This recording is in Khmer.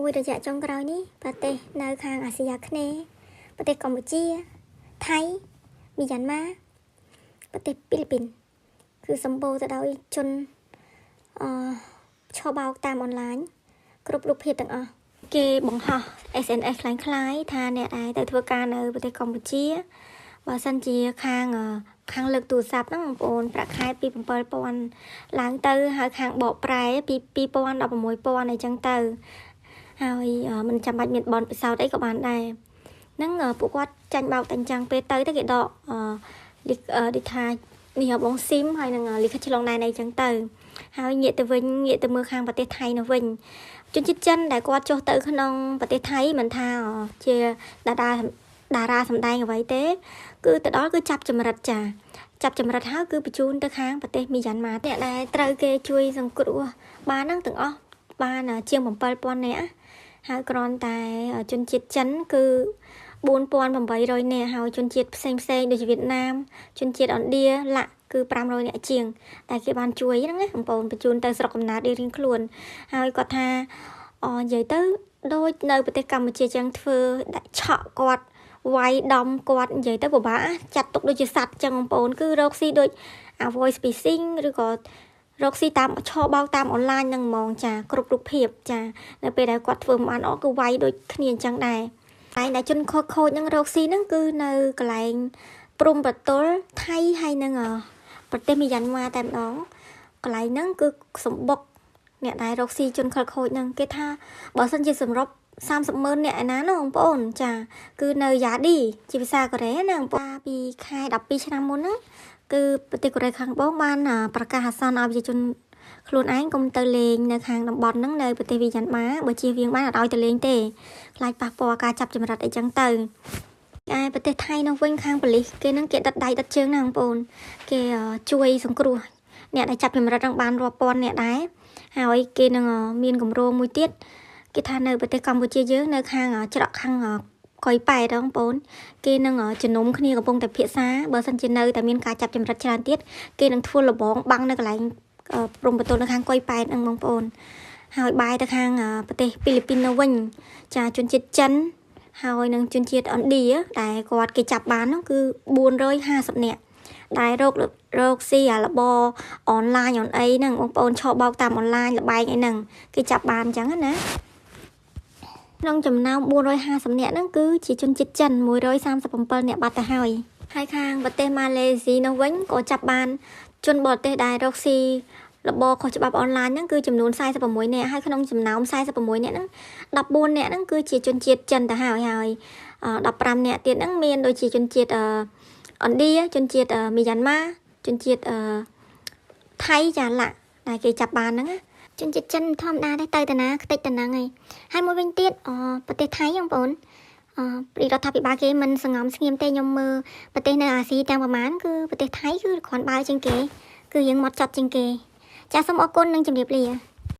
មួយរយៈចុងក្រោយនេះប្រទេសនៅខាងអាស៊ីអាគ្នេយ៍ប្រទេសកម្ពុជាថៃមីយ៉ាន់ម៉ាប្រទេសហ្វីលីពីនគឺសម្បូរទៅដោយជនឆបោកតាមអនឡាញគ្រប់រូបភាពទាំងអស់គេបង្ហោះ SNS คล้ายៗថាអ្នកឯងទៅធ្វើការនៅប្រទេសកម្ពុជាបើសិនជាខាងលើកទូរស័ព្ទហ្នឹងបងប្អូនប្រាក់ខែពី 7,000 ឡើងទៅហើយខាងបកប្រែពី 2,000 ដល់ 6,000 អីចឹងទៅហើយមិនចាំបាច់មានបនពិសោធន៍អីក៏បានដែរហ្នឹងពួកគាត់ចាញ់បោកតែអញ្ចឹងពេលទៅគេដកដូចថានេះបងស៊ីមហើយនឹងលិខិតឆ្លងដែនអីចឹងទៅហើយងាកទៅវិញងាកទៅមើលខាងប្រទេសថៃនោះវិញជនជាតិចិនដែលគាត់ចុះទៅក្នុងប្រទេសថៃមិនថាជាតារាសម្ដែងអ្វីទេគឺទៅដល់គឺចាប់ចម្រិតហើយគឺបញ្ជូនទៅខាងប្រទេសមីយ៉ាន់ម៉ាអ្នកដែលត្រូវគេជួយសង្គ្រោះបានហ្នឹងទាំងអស់បានជាង 7,000 នាក់ហើយគ្រាន់តែជនជាតិចិនគឺ 4,800 នាក់ហើយជនជាតិផ្សេងដូចជាវៀតណាមជនជាតិឥណ្ឌាឡាក់គឺ 500 នាក់ជាងតែគេបានជួយហ្នឹងណាបងប្អូនបញ្ជូនទៅស្រុកកំណើតរៀងៗខ្លួនហើយគាត់ថានិយាយទៅដូចនៅប្រទេសកម្ពុជាចឹងធ្វើដាក់ឆក់គាត់វាយដំគាត់និយាយទៅពិបាកចាត់ទុកដូចជាសត្វចឹងបងប្អូនគឺរកស៊ីដូច voice phishing ឬក៏រកស៊ីតាមឆោបោកតាមអនឡាញហ្នឹងហ្មងចាគ្រប់រូបភាពចានៅពេលដែលគាត់ធ្វើមិនបានគឺវាយដូចគ្នាអញ្ចឹងដែរហើយដែលជនខូចហ្នឹងរកស៊ីហ្នឹងគឺនៅកន្លែងព្រំប្រទល់ថៃហើយនឹងប្រទេសមីយ៉ាន់ម៉ាតែម្ដងកន្លែងហ្នឹងគឺសម្បុកអ្នកដែលរកស៊ីជនខូចហ្នឹងគេថាបើសិនជាសម្រប30,000 នាក់ឯណាបងប្អូនចាគឺនៅយ៉ាឌីជាភាសាកូរ៉េណាបងប្អូនពីខែ12ឆ្នាំមុនហ្នឹងគឺប្រទេសកូរ៉េខាងត្បូងបានប្រកាសអាសន្នឲ្យប្រជាជនខ្លួនឯងកុំទៅលេងនៅខាងតំបន់ហ្នឹងនៅប្រទេសមីយ៉ាន់ម៉ាបើជៀសវាងបានអត់ឲ្យទៅលេងទេខ្លាចប៉ះពាល់ការចាប់ចម្រិតអីចឹងទៅឯប្រទេសថៃនោះវិញខាងប៉ូលីសគេហ្នឹងគេដិតដៃដិតជើងណាបងប្អូនគេជួយសង្គ្រោះអ្នកដែលចាប់ចម្រិតហ្នឹងបានរាប់ពាន់អ្នកដែរហើយគេនឹងមានគម្រោងមួយទៀតគេថានៅប្រទេសកម្ពុជាយើងនៅខាងច្រកខាងកុយប៉ែតបងប្អូនគេនឹងជំនុំគ្នាកំពុងតែភាសាបើសិនជានៅតែមានការចាប់ចម្រិតច្រើនទៀតគេនឹងធ្វើលបងបាំងនៅកន្លែងព្រំប្រទល់នៅខាងកុយប៉ែតហ្នឹងបងប្អូនហើយបែរទៅខាងប្រទេសហ្វីលីពីននៅវិញចាជនជាតិចិនហើយនឹងជនជាតិឥណ្ឌាដែលគាត់គេចាប់បាននោះគឺ450 នាក់ដែលរកស៊ីលបអនឡាញអនអីហ្នឹងបងប្អូនឆោបោកតាមអនឡាញលបែងអីហ្នឹងគេចាប់បានអញ្ចឹងណាក្នុងចំណោម450 នាក់ហ្នឹងគឺជាជនជាតិចិន137 នាក់បាត់ទៅហើយខាងប្រទេសម៉ាឡេស៊ីនោះវិញក៏ចាប់បានជនបរទេសដែលរកស៊ីរបបខុសច្បាប់អនឡាញហ្នឹងគឺចំនួន46 នាក់ហើយក្នុងចំណោម46 នាក់ហ្នឹង14 នាក់ហ្នឹងគឺជាជនជាតិចិនទៅហើយ15 នាក់ទៀតហ្នឹងមានដូចជាជនជាតិឥណ្ឌាជនជាតិមីយ៉ាន់ម៉ាជនជាតិថៃចាឡាក់ដែលគេចាប់បានហ្នឹងជនជាតិចិនធម្មតាដែរទៅតាណាខ្ទេចតាហ្នឹងហើយមួយវិញទៀតប្រទេសថៃបងប្អូនរដ្ឋាភិបាលគេមិនសង្ងំស្ងៀមទេខ្ញុំមើលប្រទេសនៅអាស៊ីទាំងប្រមាណគឺប្រទេសថៃគឺគ្រាន់បើជាងគេគឺយើងមកចត់ជាងគេចាសូមអរគុណនិងជម្រាបលា